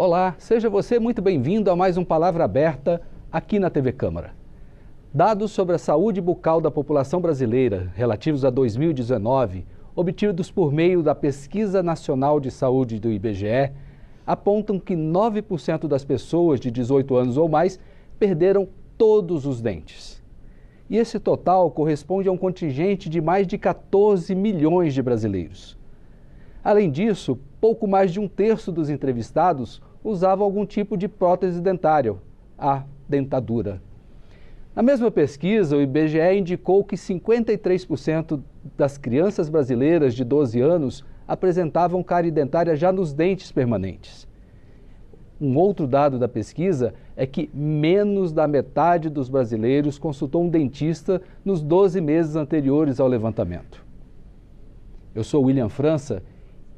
Olá, seja você muito bem-vindo a mais um Palavra Aberta aqui na TV Câmara. Dados sobre a saúde bucal da população brasileira relativos a 2019, obtidos por meio da Pesquisa Nacional de Saúde do IBGE, apontam que 9% das pessoas de 18 anos ou mais perderam todos os dentes. E esse total corresponde a um contingente de mais de 14 milhões de brasileiros. Além disso, pouco mais de um terço dos entrevistados usavam algum tipo de prótese dentária, a dentadura. Na mesma pesquisa, o IBGE indicou que 53% das crianças brasileiras de 12 anos apresentavam cárie dentária já nos dentes permanentes. Um outro dado da pesquisa é que menos da metade dos brasileiros consultou um dentista nos 12 meses anteriores ao levantamento. Eu sou William França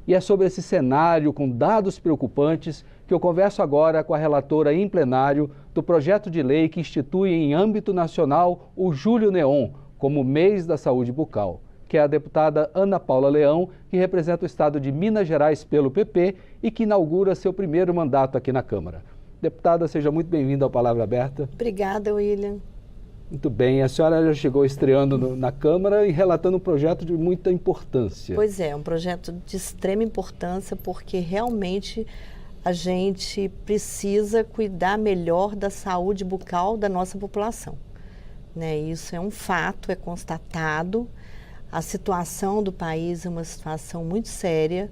e é sobre esse cenário com dados preocupantes que eu converso agora com a relatora em plenário do projeto de lei que institui em âmbito nacional o Julho Neon como mês da saúde bucal, que é a deputada Ana Paula Leão, que representa o estado de Minas Gerais pelo PP e que inaugura seu primeiro mandato aqui na Câmara. Deputada, seja muito bem-vinda ao Palavra Aberta. Obrigada, William. Muito bem, a senhora já chegou estreando na Câmara e relatando um projeto de muita importância. Pois é, um projeto de extrema importância porque realmente a gente precisa cuidar melhor da saúde bucal da nossa população. Né? Isso é um fato, é constatado. A situação do país é uma situação muito séria.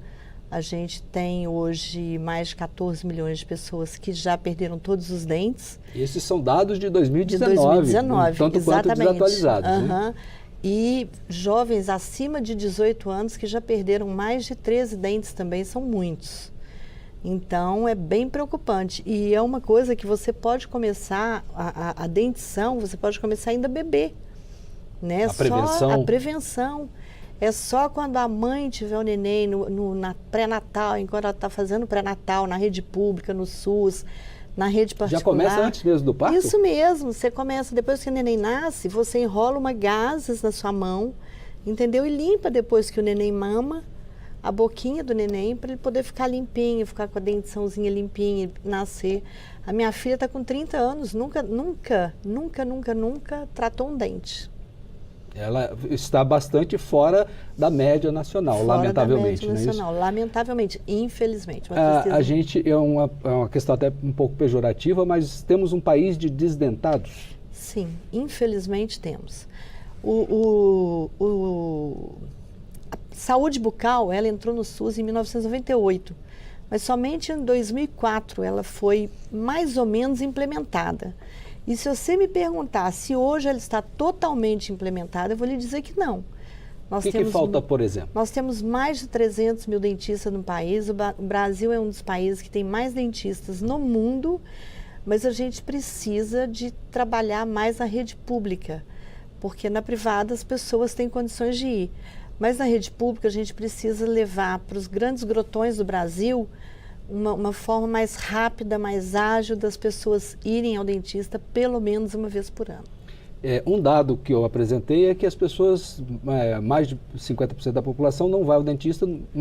A gente tem hoje mais de 14 milhões de pessoas que já perderam todos os dentes. Esses são dados de 2019. De 2019, tanto exatamente. Quanto desatualizados. Né? E jovens acima de 18 anos que já perderam mais de 13 dentes também, são muitos. Então, é bem preocupante. E é uma coisa que você pode começar, a dentição, você pode começar ainda bebê. Né? Prevenção. A prevenção. É só quando a mãe tiver o neném na pré-natal, enquanto ela está fazendo pré-natal na rede pública, no SUS, na rede particular. Já começa antes mesmo do parto? Isso mesmo. Você começa, depois que o neném nasce, você enrola uma gases na sua mão, entendeu? E limpa depois que o neném mama a boquinha do neném para ele poder ficar limpinho, ficar com a dentiçãozinha limpinha, nascer. A minha filha está com 30 anos, nunca tratou um dente. Ela está bastante fora da média nacional, fora lamentavelmente. Da média nacional, lamentavelmente, infelizmente. A gente é uma questão até um pouco pejorativa, mas temos um país de desdentados? Sim, infelizmente temos. A saúde bucal, ela entrou no SUS em 1998, mas somente em 2004 ela foi mais ou menos implementada. E se você me perguntar se hoje ela está totalmente implementada, eu vou lhe dizer que não. O que falta, por exemplo? Nós temos mais de 300 mil dentistas no país. O Brasil é um dos países que tem mais dentistas no mundo, mas a gente precisa de trabalhar mais na rede pública, porque na privada as pessoas têm condições de ir. Mas na rede pública a gente precisa levar para os grandes grotões do Brasil uma forma mais rápida, mais ágil das pessoas irem ao dentista pelo menos uma vez por ano. Um dado que eu apresentei é que as pessoas, mais de 50% da população não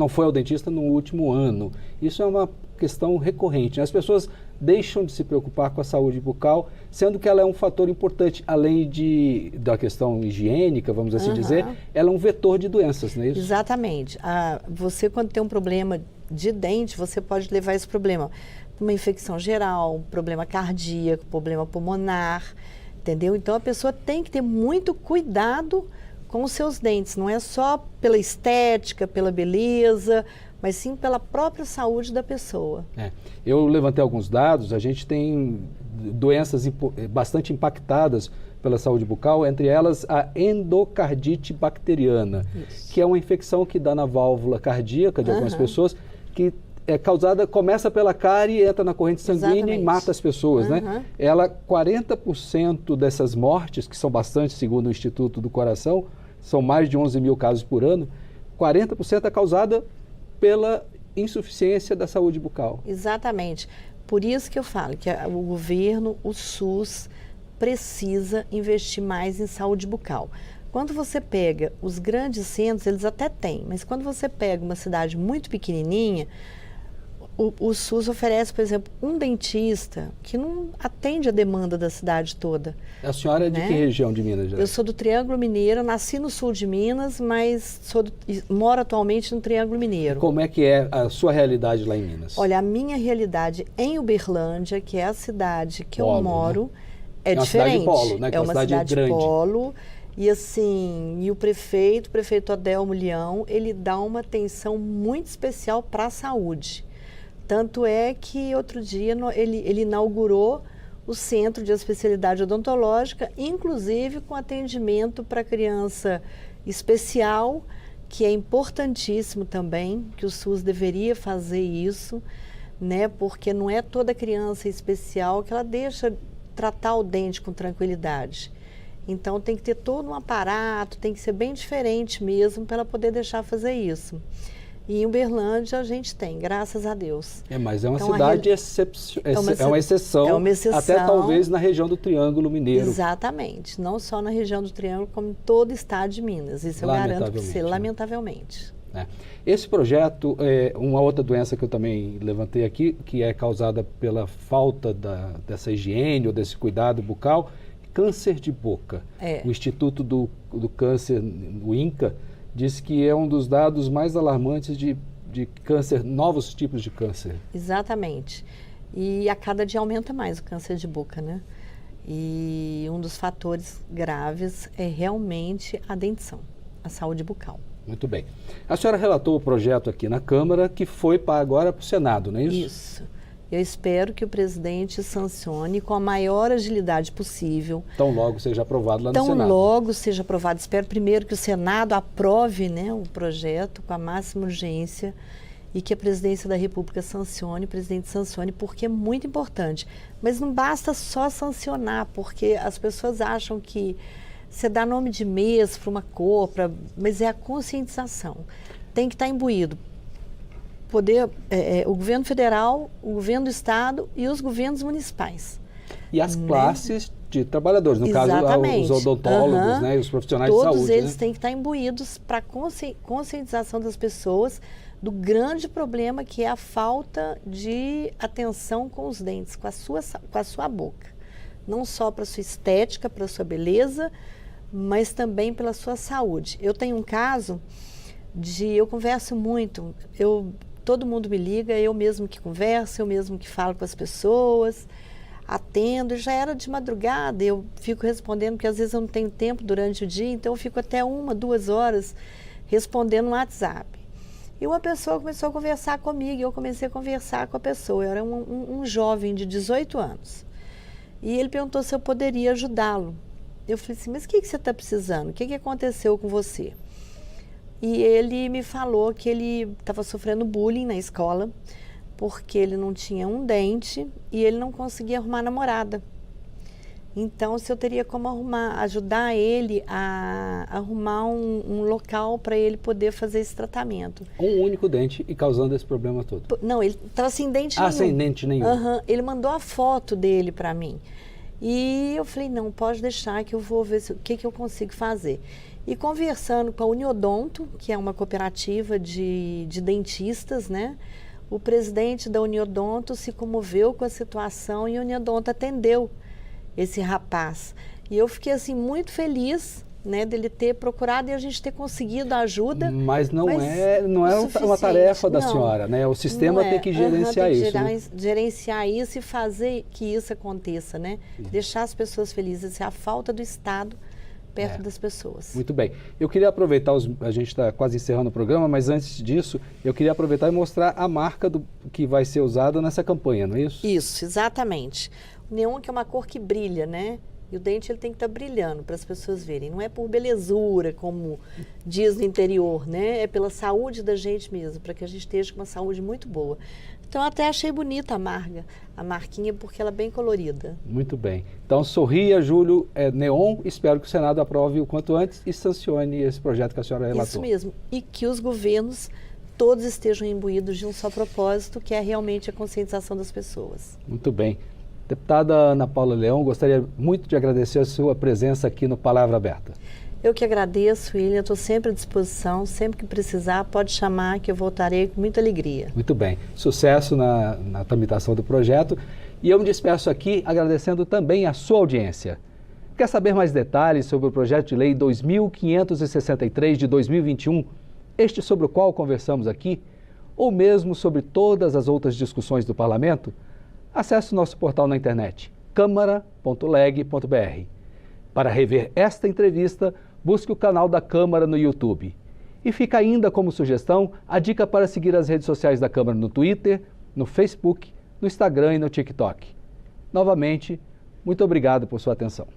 foi ao dentista no último ano. Isso é uma questão recorrente. As pessoas deixam de se preocupar com a saúde bucal, sendo que ela é um fator importante, além da questão higiênica, vamos assim dizer, ela é um vetor de doenças, não é isso? Exatamente. Você, quando tem um problema de dente, você pode levar esse problema para uma infecção geral, um problema cardíaco, problema pulmonar, entendeu? Então, a pessoa tem que ter muito cuidado com os seus dentes. Não é só pela estética, pela beleza, mas sim pela própria saúde da pessoa. Eu levantei alguns dados. A gente tem doenças bastante impactadas pela saúde bucal, entre elas a endocardite bacteriana, que é uma infecção que dá na válvula cardíaca de algumas pessoas, que é causada, começa pela cárie, entra na corrente sanguínea e mata as pessoas, né? 40% dessas mortes, que são bastante, segundo o Instituto do Coração, são mais de 11 mil casos por ano, 40% é causada pela insuficiência da saúde bucal. Exatamente. Por isso que eu falo que o governo, o SUS, precisa investir mais em saúde bucal. Quando você pega os grandes centros, eles até têm, mas quando você pega uma cidade muito pequenininha, O SUS oferece, por exemplo, um dentista que não atende a demanda da cidade toda. A senhora é de que região de Minas Gerais? Eu sou do Triângulo Mineiro, nasci no sul de Minas, mas moro atualmente no Triângulo Mineiro. Como é que é a sua realidade lá em Minas? Olha, a minha realidade em Uberlândia, que é a cidade que Polo, eu moro, né? é diferente. Uma cidade polo, né? É uma cidade grande. polo. E assim, o prefeito Adelmo Leão, ele dá uma atenção muito especial para a saúde. Tanto é que outro dia ele inaugurou o Centro de Especialidade Odontológica, inclusive com atendimento para criança especial, que é importantíssimo também, que o SUS deveria fazer isso, né? Porque não é toda criança especial que ela deixa tratar o dente com tranquilidade. Então tem que ter todo um aparato, tem que ser bem diferente mesmo para ela poder deixar fazer isso. E em Uberlândia a gente tem, graças a Deus. Mas é uma cidade é uma exceção, até talvez na região do Triângulo Mineiro. Exatamente, não só na região do Triângulo, como em todo o estado de Minas. Isso eu garanto para você, lamentavelmente. Esse projeto, uma outra doença que eu também levantei aqui, que é causada pela falta dessa higiene ou desse cuidado bucal, câncer de boca. O Instituto do Câncer, o INCA, diz que é um dos dados mais alarmantes de câncer, novos tipos de câncer. Exatamente. E a cada dia aumenta mais o câncer de boca, né? E um dos fatores graves é realmente a dentição, a saúde bucal. Muito bem. A senhora relatou o projeto aqui na Câmara, que foi agora para o Senado, não é isso? Isso. Eu espero que o presidente sancione com a maior agilidade possível. Tão logo seja aprovado lá no Senado. Tão logo seja aprovado. Espero primeiro que o Senado aprove, né, o projeto com a máxima urgência e que a presidência da República sancione, o presidente sancione, porque é muito importante. Mas não basta só sancionar, porque as pessoas acham que você dá nome de mês para uma cor, mas é a conscientização. Tem que estar imbuído. O governo federal, o governo do estado e os governos municipais. E as classes de trabalhadores, no caso os odontólogos, né, e os profissionais de saúde. Todos eles têm que estar imbuídos para a conscientização das pessoas do grande problema que é a falta de atenção com os dentes, com a sua boca. Não só para a sua estética, para a sua beleza, mas também pela sua saúde. Eu tenho um caso eu converso muito, todo mundo me liga, eu mesmo que converso, eu mesmo que falo com as pessoas, atendo, já era de madrugada, eu fico respondendo, porque às vezes eu não tenho tempo durante o dia, então eu fico até 1, 2 horas respondendo no WhatsApp. E uma pessoa começou a conversar comigo, e eu comecei a conversar com a pessoa, eu era um jovem de 18 anos. E ele perguntou se eu poderia ajudá-lo. Eu falei assim, mas o que você está precisando? O que aconteceu com você? E ele me falou que ele estava sofrendo bullying na escola, porque ele não tinha um dente e ele não conseguia arrumar namorada. Então, se eu teria como ajudar ele a arrumar um local para ele poder fazer esse tratamento. Um único dente e causando esse problema todo? Não, ele estava sem dente nenhum. Sem dente nenhum. Ele mandou a foto dele para mim. E eu falei, não, pode deixar que eu vou ver o que eu consigo fazer. E conversando com a Uniodonto, que é uma cooperativa de dentistas, né? O presidente da Uniodonto se comoveu com a situação e a Uniodonto atendeu esse rapaz. E eu fiquei assim muito feliz, né, dele ter procurado e a gente ter conseguido a ajuda. Mas não é uma tarefa da senhora, né? O sistema tem que gerenciar isso. Tem que gerenciar isso e fazer que isso aconteça, né? Isso. Deixar as pessoas felizes. Essa é a falta do Estado perto das pessoas. Muito bem. Eu queria aproveitar, a gente está quase encerrando o programa, mas antes disso, eu queria aproveitar e mostrar a marca que vai ser usada nessa campanha, não é isso? Isso, exatamente. O neon, que é uma cor que brilha, né? E o dente ele tem que estar brilhando para as pessoas verem. Não é por belezura, como diz no interior, né? É pela saúde da gente mesmo, para que a gente esteja com uma saúde muito boa. Então, eu até achei bonita a marquinha, porque ela é bem colorida. Muito bem. Então, Sorria, Júlio, neon. Espero que o Senado aprove o quanto antes e sancione esse projeto que a senhora relatou. Isso mesmo. E que os governos todos estejam imbuídos de um só propósito, que é realmente a conscientização das pessoas. Muito bem. Deputada Ana Paula Leão, gostaria muito de agradecer a sua presença aqui no Palavra Aberta. Eu que agradeço, William, estou sempre à disposição, sempre que precisar, pode chamar que eu voltarei com muita alegria. Muito bem, sucesso na tramitação do projeto e eu me despeço aqui agradecendo também a sua audiência. Quer saber mais detalhes sobre o projeto de lei 2563 de 2021, este sobre o qual conversamos aqui, ou mesmo sobre todas as outras discussões do Parlamento? Acesse o nosso portal na internet, câmara.leg.br. Para rever esta entrevista, busque o canal da Câmara no YouTube. E fica ainda como sugestão a dica para seguir as redes sociais da Câmara no Twitter, no Facebook, no Instagram e no TikTok. Novamente, muito obrigado por sua atenção.